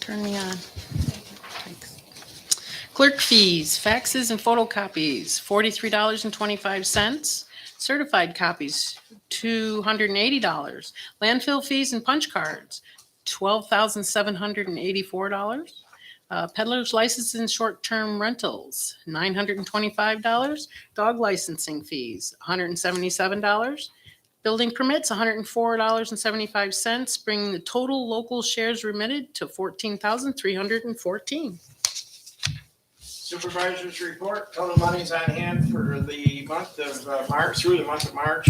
Turn me on. Thanks. Clerk fees, faxes and photocopies, $43.25. Certified copies, $280. Landfill fees and punch cards, $12,784. Peddler's license and short-term rentals, $925. Dog licensing fees, $177. Building permits, $104.75, bringing the total local shares remitted to 14,314. Supervisors report, total monies on hand for the month of March, through the month of March.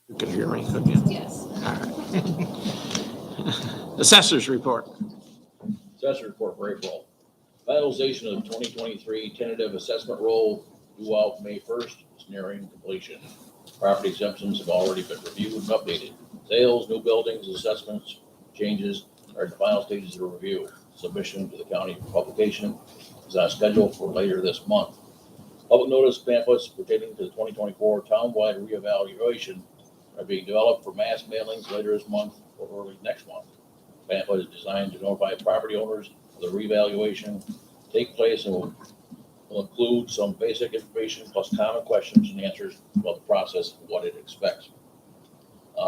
You can hear me, couldn't you? Yes. Assessors report. Assessor report for April. Finalization of 2023 tentative assessment roll due out May 1st is nearing completion. Property exemptions have already been reviewed and updated. Sales, new buildings, assessments, changes are in the final stages of review. Submission to the county for publication is on schedule for later this month. Public notice pamphlets pertaining to the 2024 townwide reevaluation are being developed for mass mailings later this month or early next month. Pamphlet is designed to notify property owners of the reevaluation take place and will include some basic information plus common questions and answers about the process and what it expects.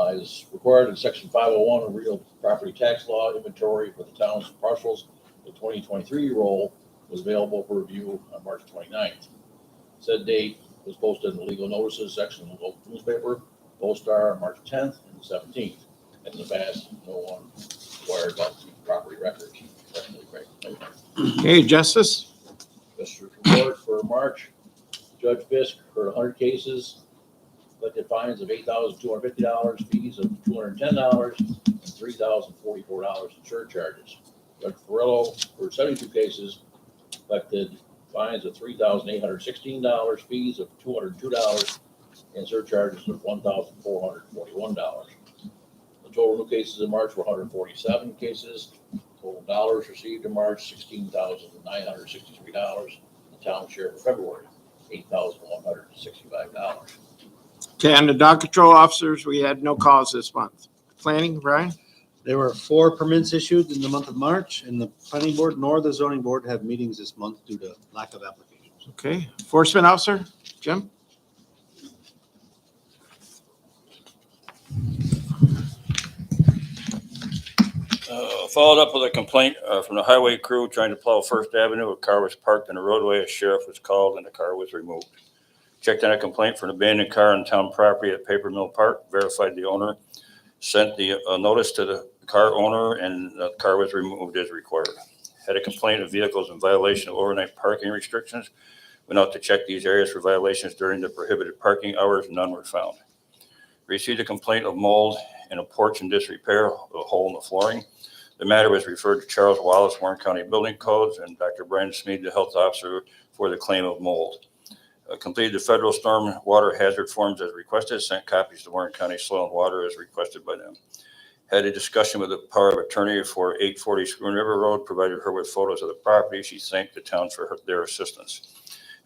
As required in Section 501 of real property tax law, inventory for the town's parcels, the 2023 roll was available for review on March 29th. Said date was posted in the legal notices section of the local newspaper, Post-Star, on March 10th and 17th. In the past, no one inquired about the property records. Okay, Justice. Justice report for March. Judge Fisk heard 100 cases, collected fines of $8,250, fees of $210, and $3,044 in surcharges. Judge Ferrello heard 72 cases, collected fines of $3,816, fees of $202, and surcharges of $1,441. The total new cases in March were 147 cases. Total dollars received in March, $16,963. The town share for February, $8,165. Okay, on the dog control officers, we had no calls this month. Planning, Brian? There were 4 permits issued in the month of March, and the planning board nor the zoning board have meetings this month due to lack of applications. Okay, enforcement officer, Jim? Followed up with a complaint from the highway crew trying to plow First Avenue. A car was parked in the roadway. A sheriff was called and the car was removed. Checked on a complaint for an abandoned car on town property at Paper Mill Park, verified the owner, sent the notice to the car owner, and the car was removed as required. Had a complaint of vehicles in violation of overnight parking restrictions. Went out to check these areas for violations during the prohibited parking hours. None were found. Received a complaint of mold in a porch in disrepair, a hole in the flooring. The matter was referred to Charles Wallace, Warren County Building Codes, and Dr. Brandon Smead, the health officer, for the claim of mold. Completed the federal storm water hazard forms as requested, sent copies to Warren County Soil and Water as requested by them. Had a discussion with the power of attorney for 840 Schooner River Road, provided her with photos of the property. She thanked the town for their assistance.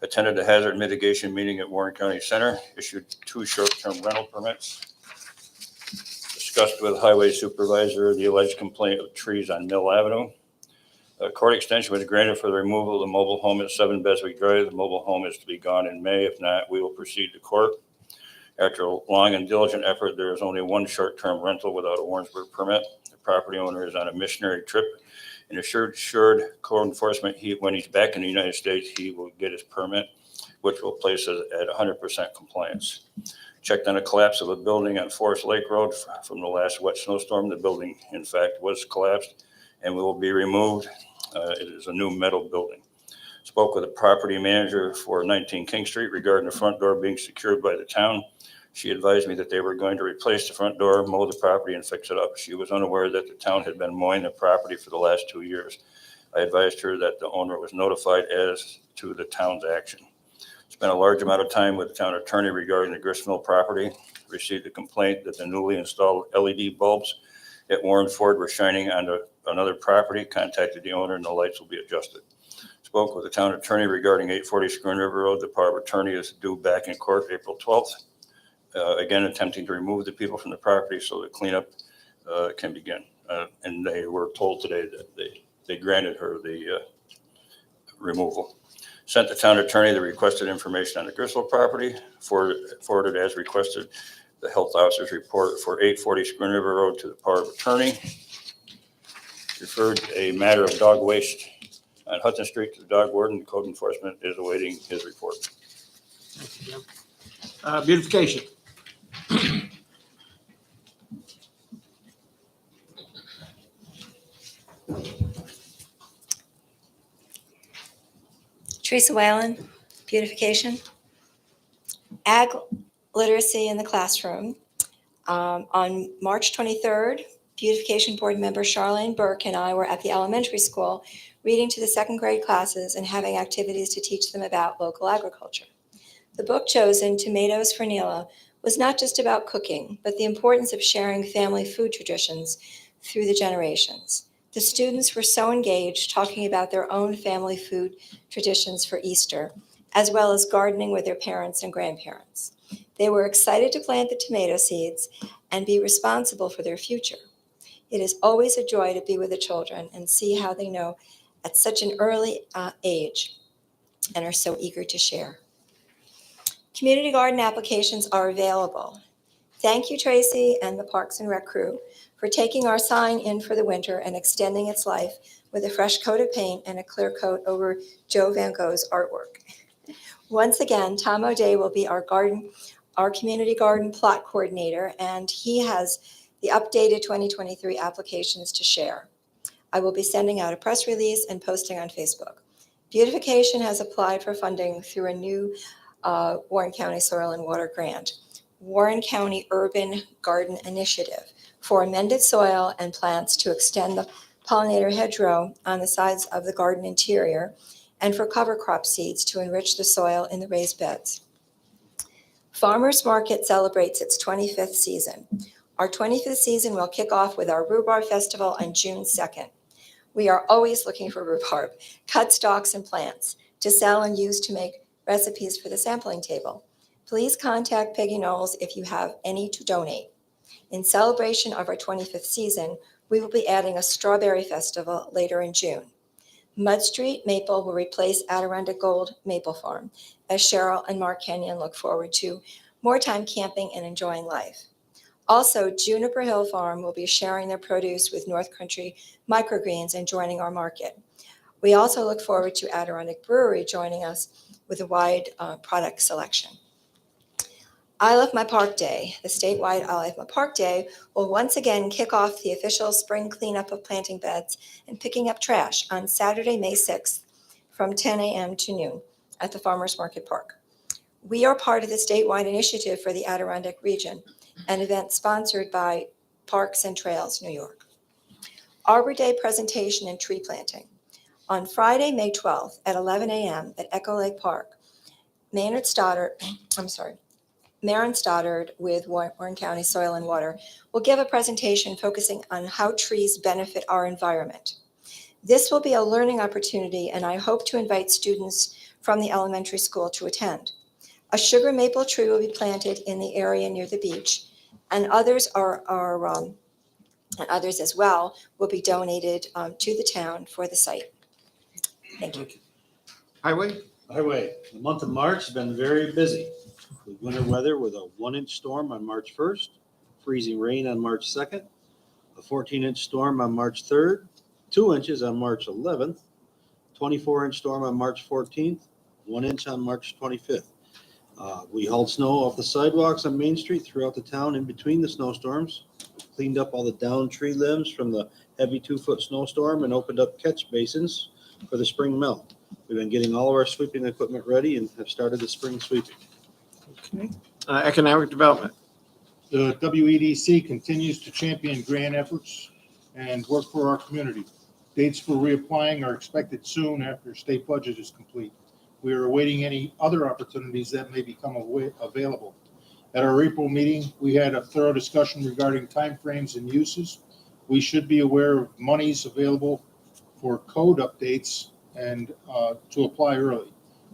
Attended the hazard mitigation meeting at Warren County Center, issued 2 short-term rental permits. Discussed with highway supervisor the alleged complaint of trees on Mill Avenue. A court extension was granted for the removal of the mobile home at 7 Beswick Drive. The mobile home is to be gone in May. If not, we will proceed to court. After a long and diligent effort, there is only 1 short-term rental without a Warrensburg permit. The property owner is on a missionary trip and assured code enforcement when he's back in the United States, he will get his permit, which will place us at 100% compliance. Checked on a collapse of a building on Forest Lake Road from the last wet snowstorm. The building, in fact, was collapsed and will be removed. It is a new metal building. Spoke with the property manager for 19 King Street regarding the front door being secured by the town. She advised me that they were going to replace the front door, mow the property, and fix it up. She was unaware that the town had been mowing the property for the last 2 years. I advised her that the owner was notified as to the town's action. Spent a large amount of time with the town attorney regarding the Gristmill property. Received a complaint that the newly installed LED bulbs at Warren Ford were shining onto another property. Contacted the owner and the lights will be adjusted. Spoke with the town attorney regarding 840 Schooner River Road. The power of attorney is due back in court April 12th. again attempting to remove the people from the property so the cleanup can begin. And they were told today that they granted her the removal. Sent the town attorney the requested information on the Griswold property, forwarded as requested the health officer's report for 840 Spoon River Road to the power of attorney. Referred a matter of dog waste on Hudson Street to the dog warden. Code enforcement is awaiting his report. Thank you, Jim. Beautification. Teresa Whalen, beautification. Ag literacy in the classroom. On March 23rd, beautification board member Charlene Burke and I were at the elementary school reading to the second grade classes and having activities to teach them about local agriculture. The book chosen, Tomatoes for Neela, was not just about cooking, but the importance of sharing family food traditions through the generations. The students were so engaged talking about their own family food traditions for Easter, as well as gardening with their parents and grandparents. They were excited to plant the tomato seeds and be responsible for their future. It is always a joy to be with the children and see how they know at such an early age and are so eager to share. Community garden applications are available. Thank you, Tracy and the Parks and Rec crew, for taking our sign in for the winter and extending its life with a fresh coat of paint and a clear coat over Joe Van Gogh's artwork. Once again, Tom O'Day will be our community garden plot coordinator, and he has the updated 2023 applications to share. I will be sending out a press release and posting on Facebook. Beautification has applied for funding through a new Warren County Soil and Water Grant, Warren County Urban Garden Initiative, for amended soil and plants to extend the pollinator hedgerow on the sides of the garden interior, and for cover crop seeds to enrich the soil in the raised beds. Farmers Market celebrates its 25th season. Our 25th season will kick off with our Rhubarb Festival on June 2nd. We are always looking for rhubarb, cut stalks and plants to sell and use to make recipes for the sampling table. Please contact Peggy Knowles if you have any to donate. In celebration of our 25th season, we will be adding a strawberry festival later in June. Mud Street Maple will replace Adirondack Gold Maple Farm, as Cheryl and Mark Kenyon look forward to more time camping and enjoying life. Also, Juniper Hill Farm will be sharing their produce with North Country Microgreens and joining our market. We also look forward to Adirondack Brewery joining us with a wide product selection. I Love My Park Day, the statewide I Love My Park Day, will once again kick off the official spring cleanup of planting beds and picking up trash on Saturday, May 6th from 10 a.m. to noon at the Farmers Market Park. We are part of the statewide initiative for the Adirondack region, an event sponsored by Parks and Trails New York. Arbor Day presentation and tree planting. On Friday, May 12th at 11 a.m. at Echo Lake Park, Marin Stoddard with Warren County Soil and Water will give a presentation focusing on how trees benefit our environment. This will be a learning opportunity, and I hope to invite students from the elementary school to attend. A sugar maple tree will be planted in the area near the beach, and others as well will be donated to the town for the site. Thank you. Highway. The month of March has been very busy with winter weather with a 1-inch storm on March 1st, freezing rain on March 2nd, a 14-inch storm on March 3rd, 2 inches on March 11th, 24-inch storm on March 14th, 1 inch on March 25th. We hauled snow off the sidewalks on Main Street throughout the town in between the snowstorms, cleaned up all the downed tree limbs from the heavy 2-foot snowstorm, and opened up catch basins for the spring melt. We've been getting all of our sweeping equipment ready and have started the spring sweeping. Okay. Economic development. The WEDC continues to champion grant efforts and work for our community. Dates for reapplying are expected soon after state budget is complete. We are awaiting any other opportunities that may become available. At our April meeting, we had a thorough discussion regarding timeframes and uses. We should be aware of monies available for code updates and to apply early.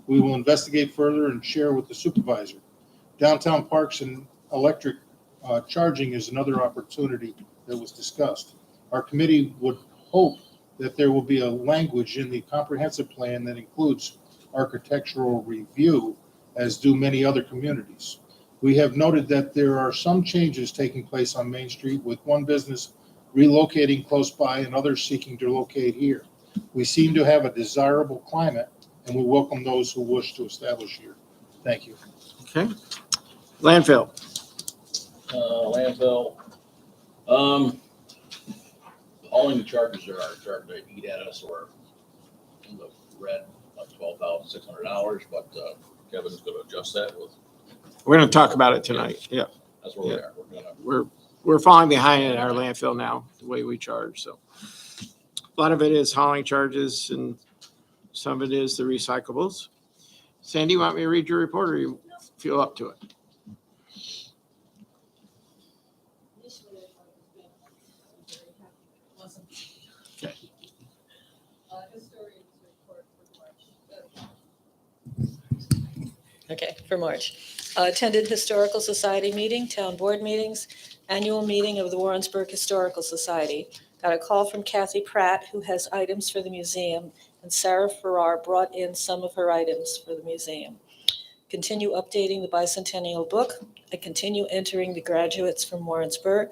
We will investigate further and share with the supervisor. Downtown parks and electric charging is another opportunity that was discussed. Our committee would hope that there will be a language in the comprehensive plan that includes architectural review, as do many other communities. We have noted that there are some changes taking place on Main Street, with one business relocating close by and others seeking to locate here. We seem to have a desirable climate, and we welcome those who wish to establish here. Thank you. Okay. Landfill. Landfill. Hauling the charges there are starting to eat at us, or in the red, like $12,600, but Kevin's gonna adjust that with, We're going to talk about it tonight. Yeah. that's where we are. We're gonna, We're falling behind in our landfill now, the way we charge. So a lot of it is hauling charges and some of it is the recyclables. Sandy, you want me to read your report, or you feel up to it? Okay. Okay, for March. Attended Historical Society meeting, town board meetings, annual meeting of the Warrensburg Historical Society. Got a call from Kathy Pratt, who has items for the museum, and Sarah Farrar brought in some of her items for the museum. Continue updating the bicentennial book. I continue entering the graduates from Warrensburg.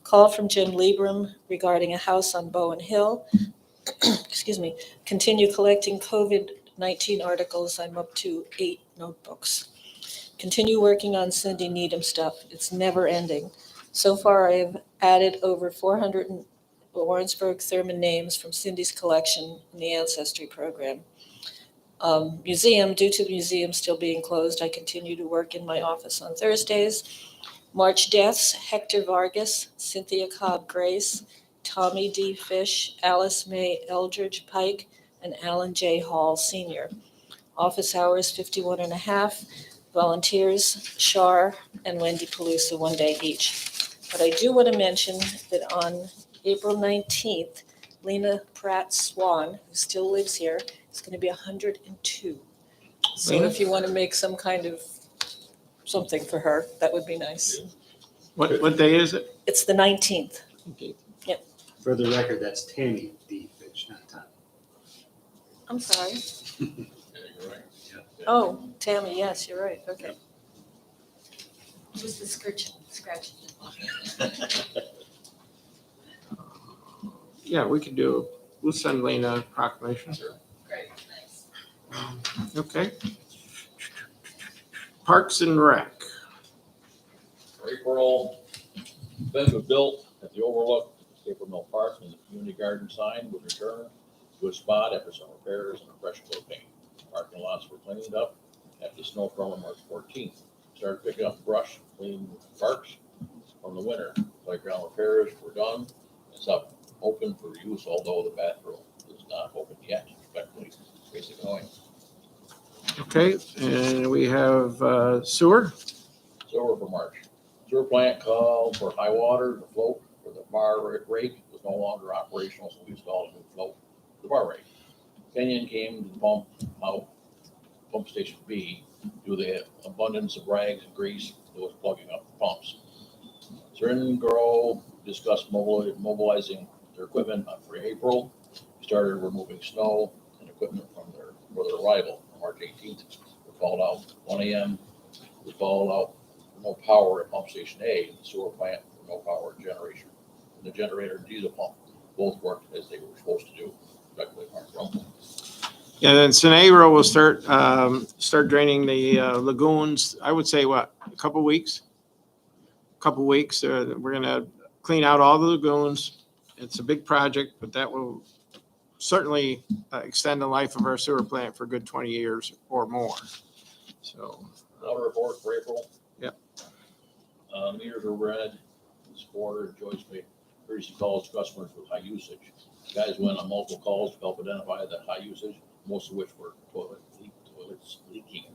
Call from Jim Liebram regarding a house on Bowen Hill. Excuse me. Continue collecting COVID-19 articles. I'm up to 8 notebooks. Continue working on Cindy Needham stuff. It's never ending. So far, I have added over 400 Warrensburg Thurman names from Cindy's collection in the Ancestry program. Museum, due to the museum still being closed, I continue to work in my office on Thursdays. March deaths: Hector Vargas, Cynthia Cobb Grace, Tommy D. Fish, Alice May Eldridge Pike, and Alan J. Hall Sr. Office hours 51 and a half. Volunteers, Shar and Wendy Palusa, 1 day each. But I do want to mention that on April 19th, Lena Pratt Swan, who still lives here, is going to be 102. So Lena? if you want to make some kind of something for her, that would be nice. What day is it? It's the 19th. Okay. For the record, that's Tammy D. Fitch, not Tom. I'm sorry. yeah, you're right. Oh, Tammy, yes, you're right. Okay. Just the scratching. Yeah, we could do, we'll send Lena a proclamation. Great, nice. Okay. Parks and Rec. April, bench was built at the overlook at Paper Mill Park, and the community garden sign was returned to its spot after some repairs and a fresh coat of paint. Parking lots were cleaned up after the snow from on March 14th. Started picking up brush, cleaning parks from the winter. Playground repairs were done. It's up, open for use, although the bathroom is not open yet. Respectfully, Tracy Coyne. Okay, and we have sewer. Sewer for March. Sewer plant called for high water. The float for the bar rake was no longer operational, so we installed a new float for the bar rake. Kenyon came to pump out pump station B due to the abundance of rags and grease that was plugging up the pumps. Zern Grow discussed mobilizing their equipment for April. We started removing snow and equipment for their arrival on March 18th. We called out 1 a.m. We called out no power at pump station A, the sewer plant for no power generation. And the generator and diesel pump both worked as they were supposed to do. Respectfully, Mark Rumpel. And then Cinero will start draining the lagoons. I would say what, a couple weeks? We're gonna clean out all the lagoons. It's a big project, but that will certainly extend the life of our sewer plant for a good 20 years or more. So, Water report for April. Yep. Meters are read. This quarter, Joyce made courtesy calls to customers with high usage. Guys went on multiple calls to help identify that high usage, most of which were toilets leaking.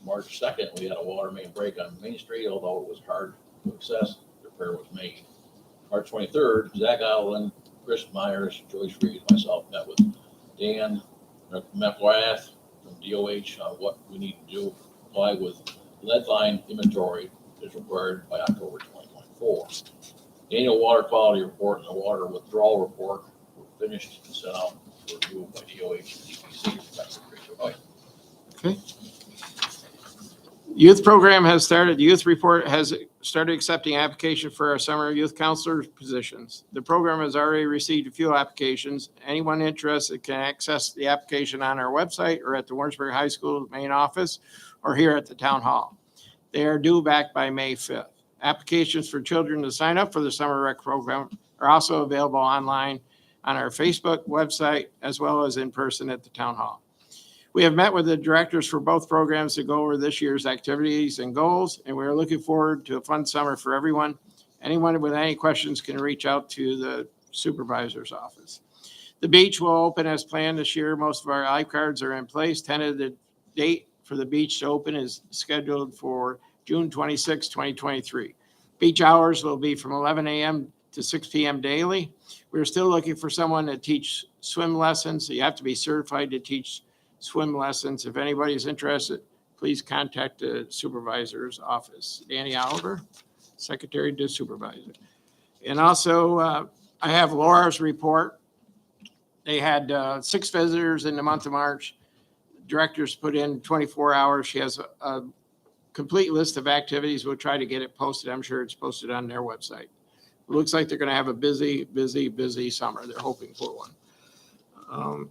March 2nd, we had a water main break on Main Street, although it was hard to access, the repair was made. March 23rd, Zach Allen, Chris Myers, Joyce Reed, myself met with Dan McWath from DOH on what we need to do, comply with lead line inventory as required by October 2024. The annual water quality report and the water withdrawal report were finished and sent out for review by DOH and DPC respectively. Youth program has started. The youth report has started accepting application for our summer youth counselor positions. The program has already received a few applications. Anyone interested can access the application on our website or at the Warrensburg High School main office or here at the town hall. They are due back by May 5th. Applications for children to sign up for the summer rec program are also available online on our Facebook website as well as in person at the town hall. We have met with the directors for both programs to go over this year's activities and goals, and we are looking forward to a fun summer for everyone. Anyone with any questions can reach out to the supervisor's office. The beach will open as planned this year. Most of our lifeguards are in place. Tentative date for the beach to open is scheduled for June 26, 2023. Beach hours will be from 11 a.m. to 6 p.m. daily. We're still looking for someone to teach swim lessons. You have to be certified to teach swim lessons. If anybody's interested, please contact the supervisor's office. Danny Oliver, secretary to supervisor. And also, I have Laura's report. They had 6 visitors in the month of March. Directors put in 24 hours. She has a complete list of activities. We'll try to get it posted. I'm sure it's posted on their website. It looks like they're going to have a busy, busy, busy summer. They're hoping for one.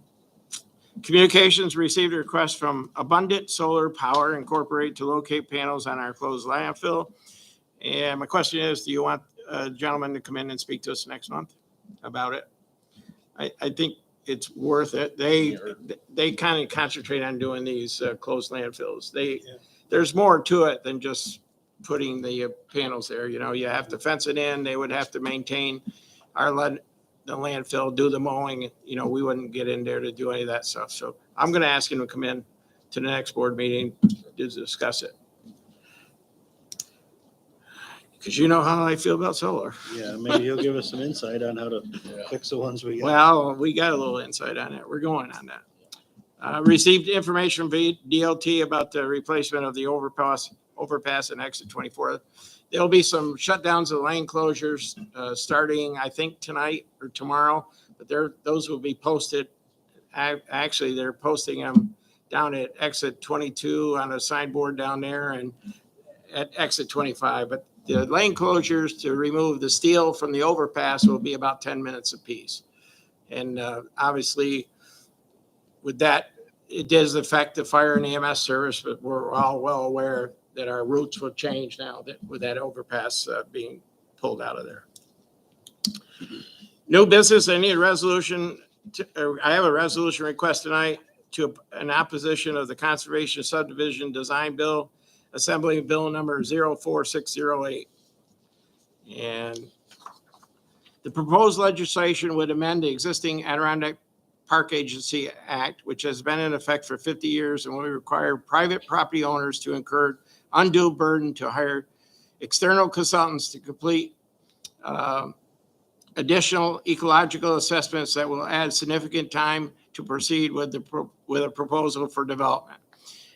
Communications received a request from Abundant Solar Power Incorporated to locate panels on our closed landfill. And my question is, do you want a gentleman to come in and speak to us next month about it? I think it's worth it. They kind of concentrate on doing these closed landfills. There's more to it than just putting the panels there. You know, you have to fence it in. They would have to maintain the landfill, do the mowing. You know, we wouldn't get in there to do any of that stuff. So I'm going to ask him to come in to the next board meeting to discuss it. Because you know how I feel about solar. Yeah, maybe he'll give us some insight on how to fix the ones we got. Well, we got a little insight on that. We're going on that. Received information from DLT about the replacement of the overpass and exit 24. There'll be some shutdowns of lane closures starting, I think, tonight or tomorrow, but those will be posted. Actually, they're posting them down at exit 22 on a signboard down there and at exit 25. But the lane closures to remove the steel from the overpass will be about 10 minutes apiece. And obviously, with that, it does affect the fire and EMS service, but we're all well aware that our routes will change now that with that overpass being pulled out of there. New business, I need a resolution. I have a resolution request tonight to an opposition of the Conservation Subdivision Design Bill, Assembly Bill number 04608. And the proposed legislation would amend the existing Adirondack Park Agency Act, which has been in effect for 50 years and will require private property owners to incur undue burden to hire external consultants to complete additional ecological assessments that will add significant time to proceed with a proposal for development.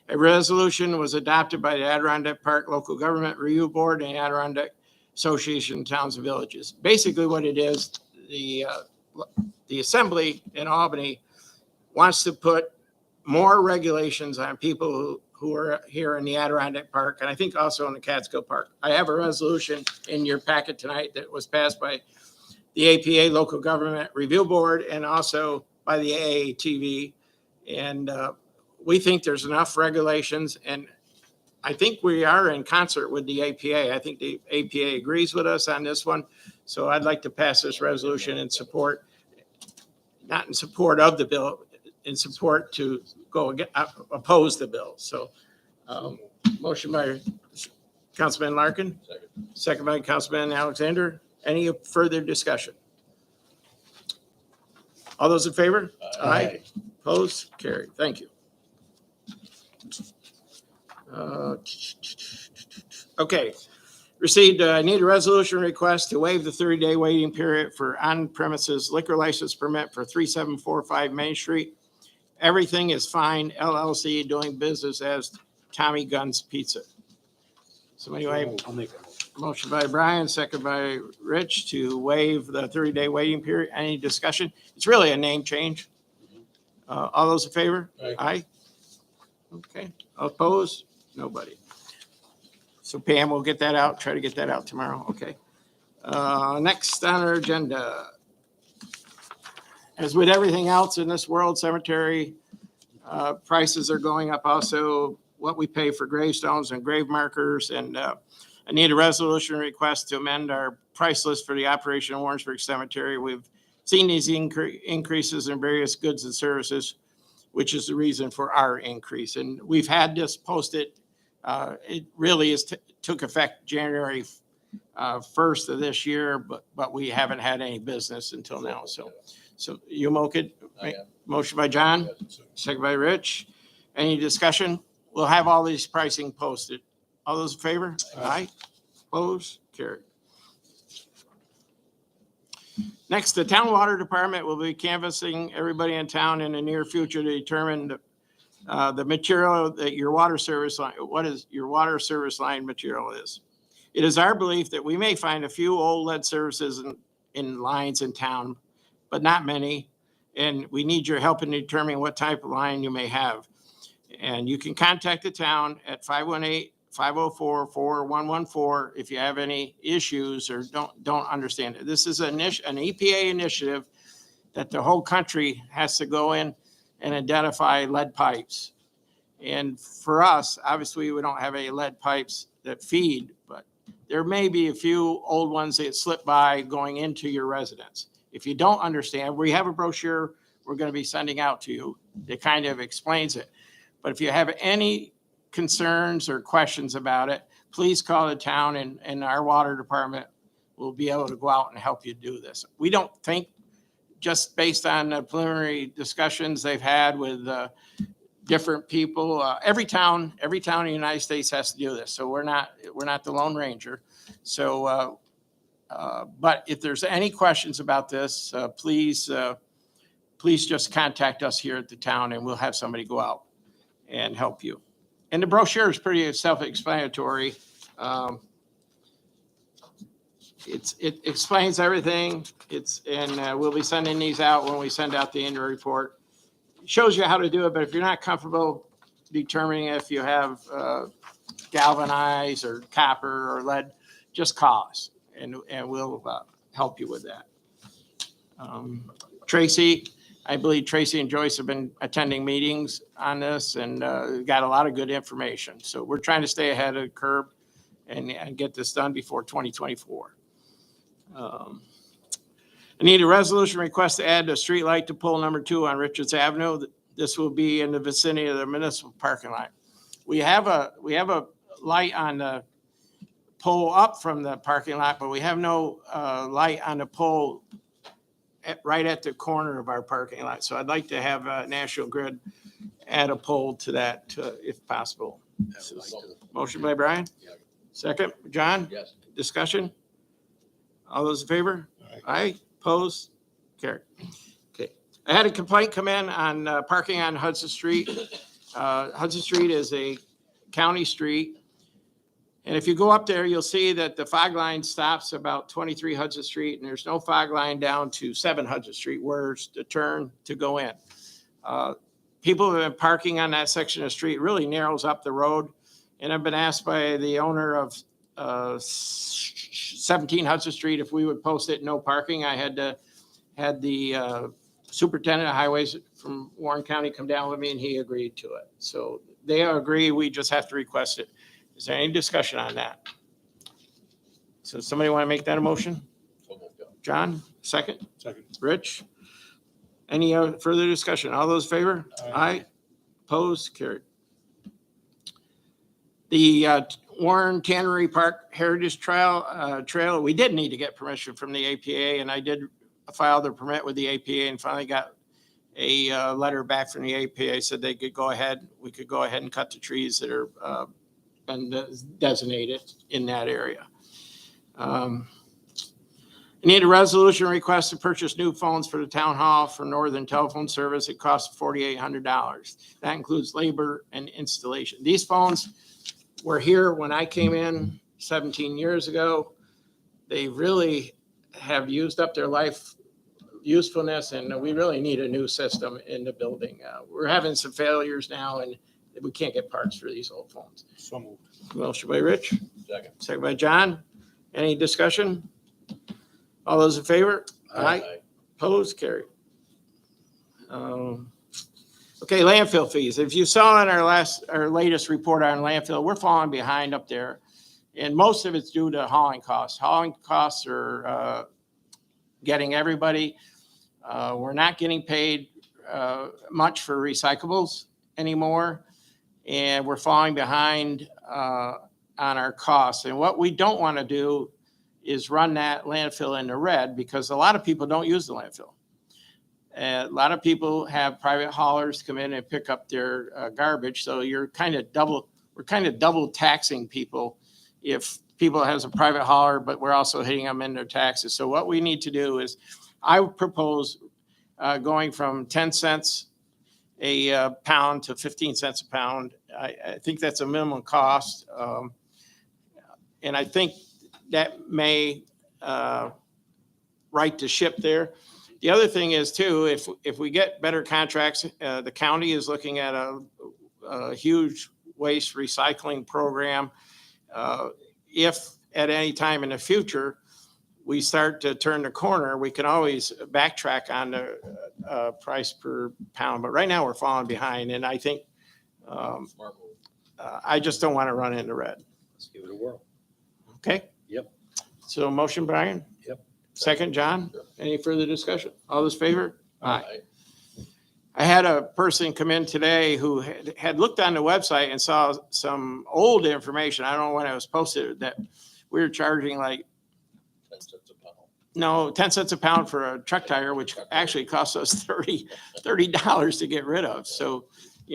A resolution was adopted by the Adirondack Park Local Government Review Board and Adirondack Association of Towns and Villages. Basically what it is, the Assembly in Albany wants to put more regulations on people who are here in the Adirondack Park, and I think also in the Catskill Park. I have a resolution in your packet tonight that was passed by the APA Local Government Review Board and also by the AATV. And we think there's enough regulations, and I think we are in concert with the APA. I think the APA agrees with us on this one. So I'd like to pass this resolution in support, not in support of the bill, in support to oppose the bill. So motion by Councilman Larkin, second by Councilman Alexander. Any further discussion? All those in favor? Aye. Opposed? Carried. Thank you. Okay. Received, I need a resolution request to waive the 30-day waiting period for on-premises liquor license permit for 3745 Main Street. Everything is fine. LLC doing business as Tommy Guns Pizza. Somebody waive, I'll make it. motion by Brian, second by Rich to waive the 30-day waiting period. Any discussion? It's really a name change. All those in favor? Aye. Okay. Opposed? Nobody. So Pam will get that out, try to get that out tomorrow. Okay. Next on our agenda. As with everything else in this world, cemetery prices are going up. Also, what we pay for gravestones and grave markers. And I need a resolution request to amend our price list for the operation of Warrensburg Cemetery. We've seen these increases in various goods and services, which is the reason for our increase. And we've had this posted. It really took effect January 1st of this year, but we haven't had any business until now. So you moke it. I am. Motion by John, second by Rich. Any discussion? We'll have all these pricing posted. All those in favor? Aye. Opposed? Carried. Next, the town water department will be canvassing everybody in town in the near future to determine the material that your water service line, what is your water service line material is. It is our belief that we may find a few old lead services in lines in town, but not many. And we need your help in determining what type of line you may have. And you can contact the town at 518-504-4114 if you have any issues or don't understand it. This is an EPA initiative that the whole country has to go in and identify lead pipes. And for us, obviously, we don't have any lead pipes that feed, but there may be a few old ones that slip by going into your residence. If you don't understand, we have a brochure we're going to be sending out to you that kind of explains it. But if you have any concerns or questions about it, please call the town and our water department will be able to go out and help you do this. We don't think, just based on the preliminary discussions they've had with different people, every town in the United States has to do this. So we're not the Lone Ranger. So, but if there's any questions about this, please just contact us here at the town and we'll have somebody go out and help you. And the brochure is pretty self-explanatory. It explains everything. We'll be sending these out when we send out the annual report. It shows you how to do it, but if you're not comfortable determining if you have galvanized or copper or lead, just call us and we'll help you with that. Tracy, I believe Tracy and Joyce have been attending meetings on this and got a lot of good information. So we're trying to stay ahead of the curve and get this done before 2024. I need a resolution request to add a street light to pole number 2 on Richards Avenue. This will be in the vicinity of the municipal parking lot. We have a light on the pole up from the parking lot, but we have no light on the pole right at the corner of our parking lot. So I'd like to have National Grid add a pole to that if possible. Motion by Brian. Second, John. Yes. Discussion. All those in favor? Aye. Opposed? Carried. Okay. I had a complaint come in on parking on Hudson Street. Hudson Street is a county street. And if you go up there, you'll see that the fog line stops about 23 Hudson Street, and there's no fog line down to 7 Hudson Street, where's the turn to go in. People have been parking on that section of the street, really narrows up the road. And I've been asked by the owner of 17 Hudson Street if we would post it no parking. I had the superintendent of highways from Warren County come down with me, and he agreed to it. So they agree, we just have to request it. Is there any discussion on that? So somebody want to make that a motion? John, second? Second. Rich? Any further discussion? All those in favor? Aye. Opposed? Carried. The Warren Tannery Park Heritage Trail, we did need to get permission from the APA, and I did file the permit with the APA and finally got a letter back from the APA, said they could go ahead. We could go ahead and cut the trees that are been designated in that area. I need a resolution request to purchase new phones for the town hall for Northern Telephone Service. It costs $4,800. That includes labor and installation. These phones were here when I came in 17 years ago. They really have used up their life usefulness, and we really need a new system in the building. We're having some failures now, and we can't get parts for these old phones. So moved. Motion by Rich, Second. second by John. Any discussion? All those in favor? Opposed, carried. Okay, landfill fees. If you saw in our latest report on landfill, we're falling behind up there. And most of it's due to hauling costs. Hauling costs are getting everybody. We're not getting paid much for recyclables anymore. And we're falling behind on our costs. And what we don't want to do is run that landfill in the red, because a lot of people don't use the landfill. A lot of people have private haulers come in and pick up their garbage. So we're kind of double taxing people if people has a private hauler, but we're also hitting them in their taxes. So what we need to do is, I would propose going from 10 cents a pound to 15 cents a pound. I think that's a minimum cost. And I think that may right to ship there. The other thing is too, if we get better contracts, the county is looking at a huge waste recycling program. If at any time in the future we start to turn the corner, we can always backtrack on the price per pound. But right now we're falling behind, and I think Smart move. I just don't want to run into red. Let's give it a whirl. Okay? Yep. So motion, Brian? Yep. Second, John? Sure. Any further discussion? All those favor? Aye. I had a person come in today who had looked on the website and saw some old information. I don't know when it was posted, that we were charging like, 10 cents a pound. no, 10 cents a pound for a truck tire, which actually cost us $30 to get rid of. So,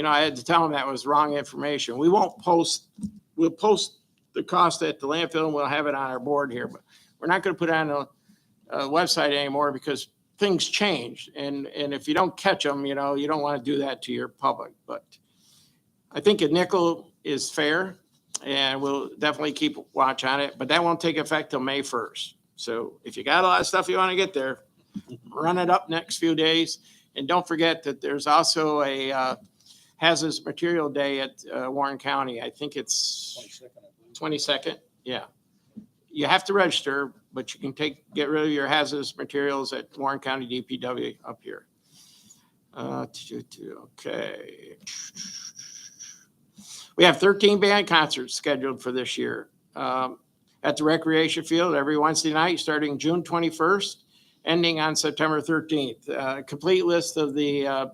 I had to tell him that was wrong information. We'll post the cost at the landfill, and we'll have it on our board here, but we're not going to put it on a website anymore, because things change. And if you don't catch them, you don't want to do that to your public. But I think a nickel is fair, and we'll definitely keep watch on it, but that won't take effect till May 1st. So if you got a lot of stuff you want to get there, run it up next few days. And don't forget that there's also a hazardous material day at Warren County. I think it's 22nd. Yeah. You have to register, but you can get rid of your hazardous materials at Warren County DPW up here. Okay. We have 13 band concerts scheduled for this year at the recreation field every Wednesday night, starting June 21st, ending on September 13th. Complete list of the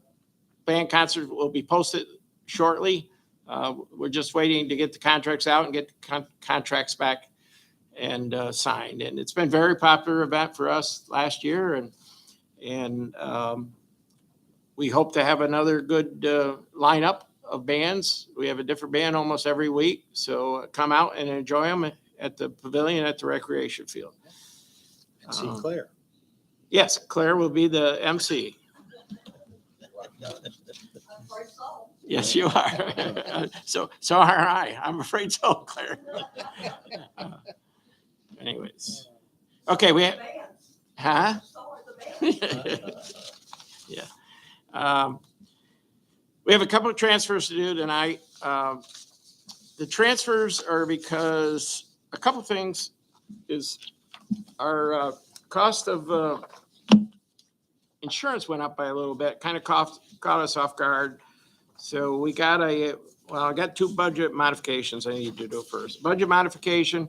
band concerts will be posted shortly. We're just waiting to get the contracts out and get the contracts back and signed. And it's been a very popular event for us last year. And we hope to have another good lineup of bands. We have a different band almost every week. So come out and enjoy them at the pavilion at the recreation field. And see Claire. Yes, Claire will be the MC. Yes, you are. So are I. I'm afraid so, Claire. Anyways. Okay, we have, huh? Yeah. We have a couple of transfers to do tonight. The transfers are because a couple of things is our cost of insurance went up by a little bit, kind of caught us off guard. So I got two budget modifications I need to do first. Budget modification,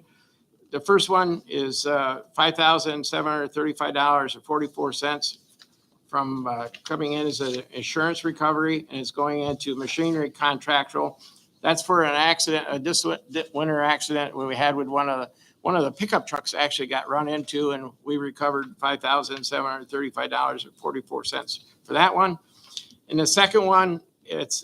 the first one is $5,735.44 from coming in as an insurance recovery, and it's going into machinery contractual. That's for an accident, this winter accident we had with one of the pickup trucks actually got run into, and we recovered $5,735.44 for that one. And the second one, it's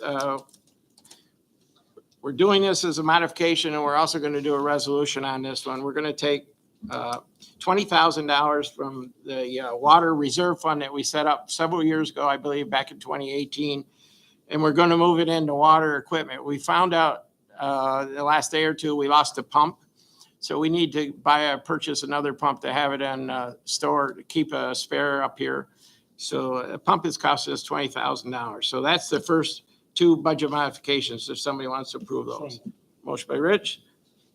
we're doing this as a modification, and we're also going to do a resolution on this one. We're going to take $20,000 from the water reserve fund that we set up several years ago, I believe back in 2018, and we're going to move it into water equipment. We found out the last day or two, we lost a pump. So we need to purchase another pump to have it in store to keep a spare up here. So a pump is costing us $20,000. So that's the first two budget modifications, if somebody wants to approve those. Motion by Rich,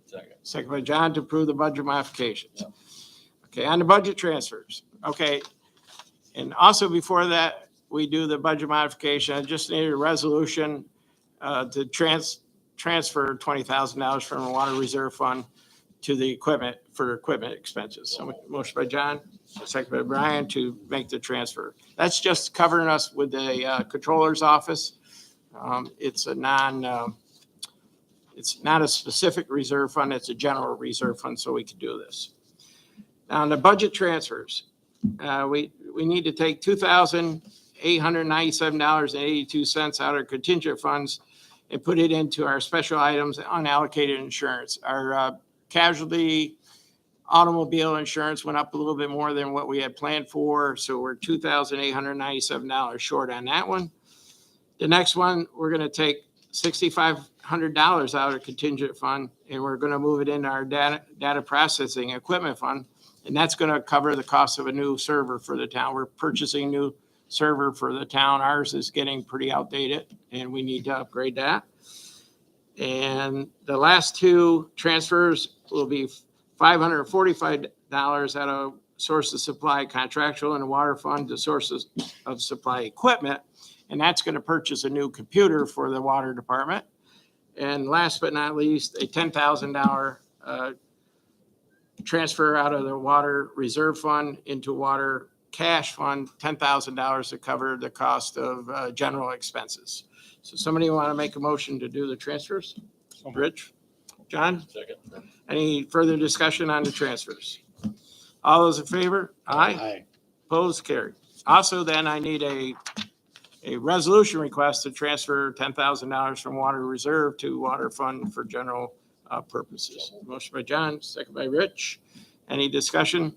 Second. second by John to approve the budget modifications. Okay, on the budget transfers. Okay. And also before that, we do the budget modification. I just need a resolution to transfer $20,000 from the water reserve fund to the equipment for equipment expenses. So motion by John, second by Brian to make the transfer. That's just covering us with the controller's office. It's not a specific reserve fund. It's a general reserve fund, so we can do this. Now, on the budget transfers, we need to take $2,897.82 out of contingent funds and put it into our special items unallocated insurance. Our casualty automobile insurance went up a little bit more than what we had planned for, so we're $2,897 short on that one. The next one, we're going to take $6,500 out of contingent fund, and we're going to move it into our data processing equipment fund, and that's going to cover the cost of a new server for the town. We're purchasing a new server for the town. Ours is getting pretty outdated, and we need to upgrade that. And the last two transfers will be $545 out of source of supply contractual and the water fund to sources of supply equipment. And that's going to purchase a new computer for the water department. And last but not least, a $10,000 transfer out of the water reserve fund into water cash fund, $10,000 to cover the cost of general expenses. So somebody want to make a motion to do the transfers? Rich? John? Second. Any further discussion on the transfers? All those in favor? Aye. Opposed? Carried. Also, then I need a resolution request to transfer $10,000 from water reserve to water fund for general purposes. Motion by John, second by Rich. Any discussion?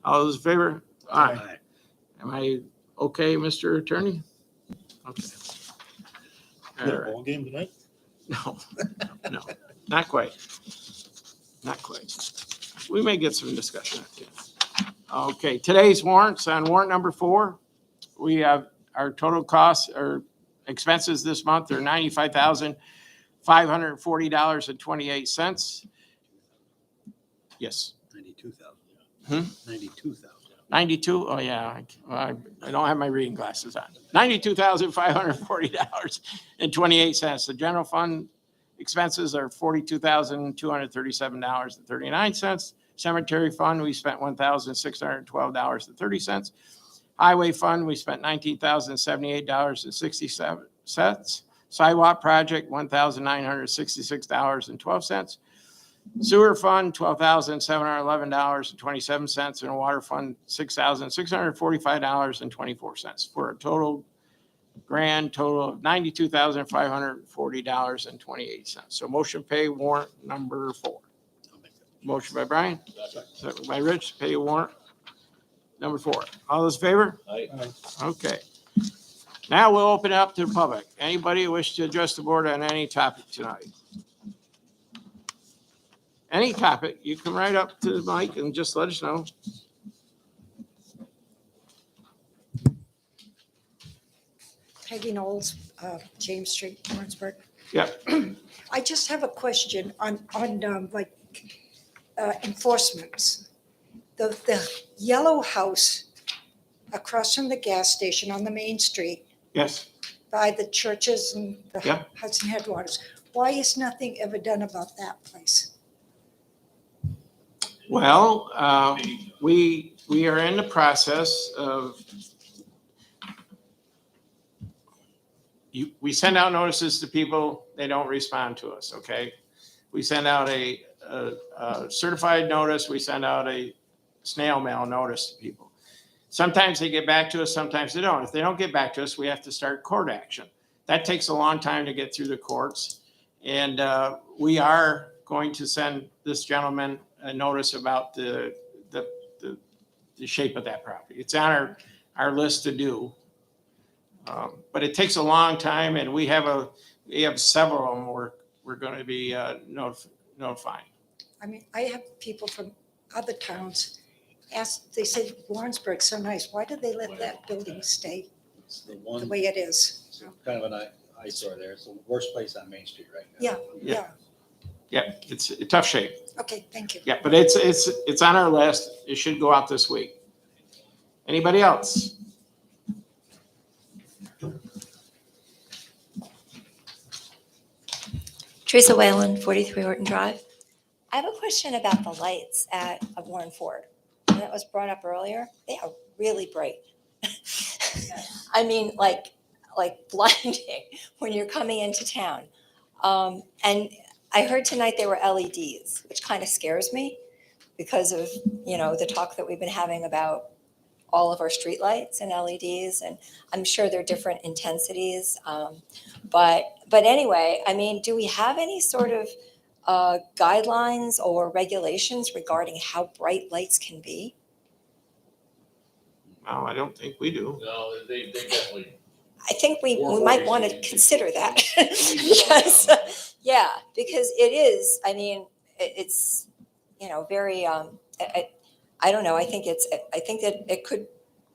All those in favor? Aye. Am I okay, Mr. Attorney? Okay. All right. Ball game tonight? No, not quite. Not quite. We may get some discussion at the end. Okay, today's warrants, on warrant number 4, we have our total costs or expenses this month are $95,540.28. Yes. 92,000. 92,000. 92, oh yeah, I don't have my reading glasses on. $92,540.28. The general fund expenses are $42,237.39. Cemetery fund, we spent $1,612.30. Highway fund, we spent $19,078.67. Sidewalk project, $1,966.12. Sewer fund, $12,711.27, and a water fund, $6,645.24, for a grand total of $92,540.28. So motion pay warrant number 4. Motion by Brian, second by Rich, pay warrant number 4. All those in favor? Aye. Okay. Now we'll open it up to the public. Anybody wish to address the board on any topic tonight? Any topic, you come right up to the mic and just let us know. Peggy Knowles, James Street, Warrensburg. Yep. I just have a question on enforcements. The yellow house across from the gas station on the main street Yes. by the churches and the Yeah. Hudson Headwaters. Why is nothing ever done about that place? Well, we are in the process of, we send out notices to people, they don't respond to us, okay? We send out a certified notice, we send out a snail mail notice to people. Sometimes they get back to us, sometimes they don't. If they don't get back to us, we have to start court action. That takes a long time to get through the courts. And we are going to send this gentleman a notice about the shape of that property. It's on our list to do. But it takes a long time, and we have several of them we're going to be notifying. I mean, I have people from other towns ask, they say Warrensburg's so nice. Why do they let that building stay It's the the one, way it is? it's kind of an eyesore there. It's the worst place on Main Street right now. Yeah, Yeah. yeah. Yeah, it's a tough shape. Okay, thank you. Yeah, but it's on our list. It should go out this week. Anybody else? Teresa Whalen, 43 Horton Drive. I have a question about the lights at Warren Ford. And that was brought up earlier. They are really bright. I mean, like blinding when you're coming into town. And I heard tonight they were LEDs, which kind of scares me because of, the talk that we've been having about all of our streetlights and LEDs, and I'm sure they're different intensities. But anyway, I mean, do we have any sort of guidelines or regulations regarding how bright lights can be? No, I don't think we do. No, they definitely. I think we Or might want to LED. consider that. Because, yeah, because it is, I mean, it's, very, I don't know, I think that it could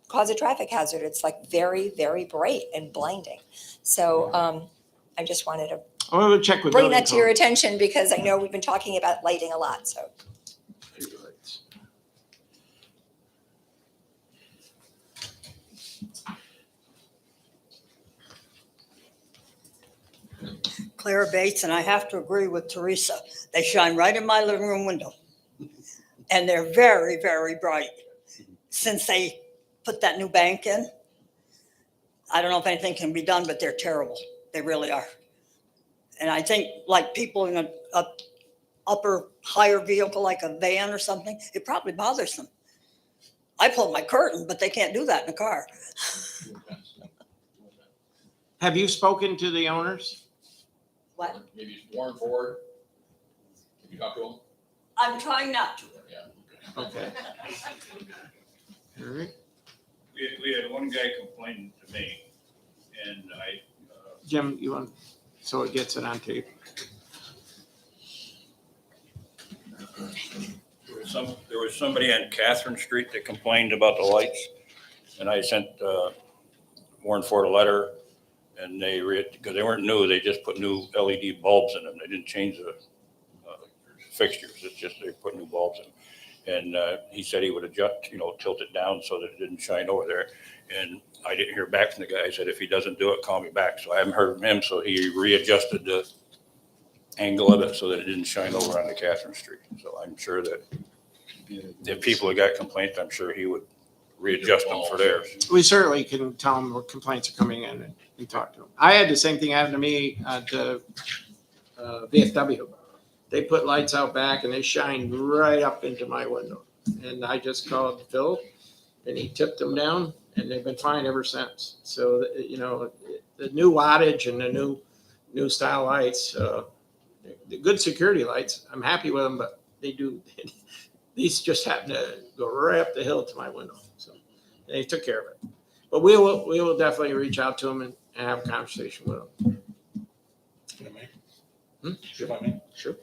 cause a traffic hazard. It's like very, very bright and blinding. So I just wanted to Oh, we'll check with bring building that to your code. attention because I know we've been talking about lighting a lot, so. Clara Bates, and I have to agree with Teresa. They shine right in my living room window. And they're very, very bright. Since they put that new bank in, I don't know if anything can be done, but they're terrible. They really are. And I think like people in a upper, higher vehicle, like a van or something, it probably bothers them. I pulled my curtain, but they can't do that in a car. Have you spoken to the owners? What? Maybe it's Warren Ford. Have you talked to him? I'm trying not to. Yeah. Okay. All right. We had one guy complaining to me, and I, Jim, you want, so it gets it on tape. there was somebody on Catherine Street that complained about the lights, and I sent Warren Ford a letter, and because they weren't new, they just put new LED bulbs in them. They didn't change the fixtures. It's just they put new bulbs in. And he said he would adjust, tilt it down so that it didn't shine over there. And I didn't hear back from the guy. I said, if he doesn't do it, call me back. So I haven't heard from him. So he readjusted the angle of it so that it didn't shine over onto Catherine Street. So I'm sure that if people have got complaints, I'm sure he would readjust them for theirs. We certainly can tell them what complaints are coming in and talk to them. I had the same thing happen to me at VFW. They put lights out back and they shined right up into my window. And I just called Phil and he tipped them down and they've been fine ever since. So, the new wattage and the new style lights, the good security lights, I'm happy with them, but these just happen to go right up the hill to my window. So they took care of it. But we will definitely reach out to them and have a conversation with them. If I may. Sure.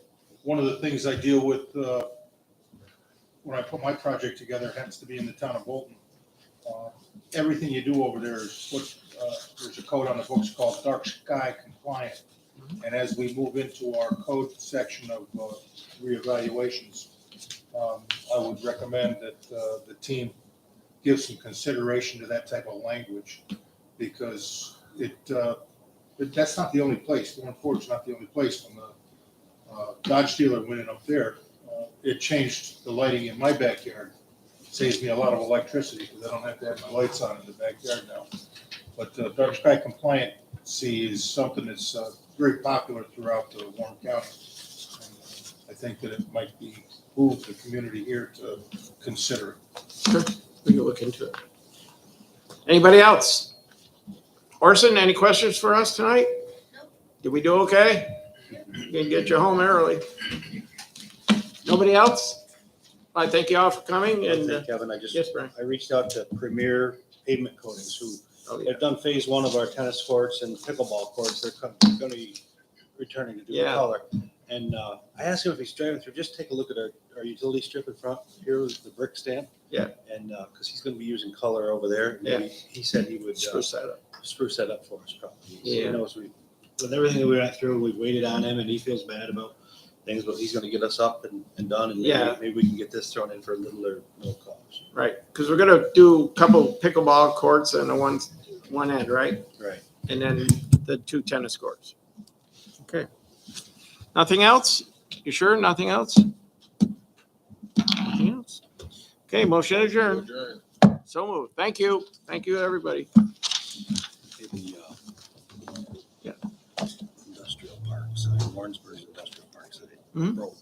One of the things I deal with when I put my project together happens to be in the town of Bolton. Everything you do over there is there's a code on the books called dark sky compliant. And as we move into our code section of reevaluations, I would recommend that the team give some consideration to that type of language because that's not the only place. Warren Ford's not the only place. When the Dodge dealer went in up there, it changed the lighting in my backyard. Saves me a lot of electricity because I don't have to have my lights on in the backyard now. But dark sky compliancy is something that's very popular throughout Warren County. And I think that it might behoove the community here to consider it. Sure, we can look into it. Anybody else? Orson, any questions for us tonight? Did we do okay? Can get you home early. Nobody else? I thank you all for coming and, Kevin, yes, Brian. I reached out to Premier Pavement Coatings, who Oh, yeah. they've done phase one of our tennis courts and pickleball courts. They're going to be returning to do Yeah. color. And I asked him if he's driving through, just take a look at our utility strip in front here with the brick stamp. Yeah. And, because he's gonna be using color over there. Yeah. He said he would Spruce that up. spruce that up for us probably. So Yeah. he knows with everything that we went through, we've waited on him and he feels bad about things, but he's gonna get us up and done. And Yeah. maybe we can get this thrown in for a little or no cost. Right, because we're gonna do a couple pickleball courts on the one end, right? Right. And then the 2 tennis courts. Okay. Nothing else? You sure? Nothing else? Nothing else? Okay, motion adjourned. Adjourn. So moved. Thank you. Thank you, everybody. Yeah. Industrial park side, Warrensburg's industrial park side. Mhm. Broke.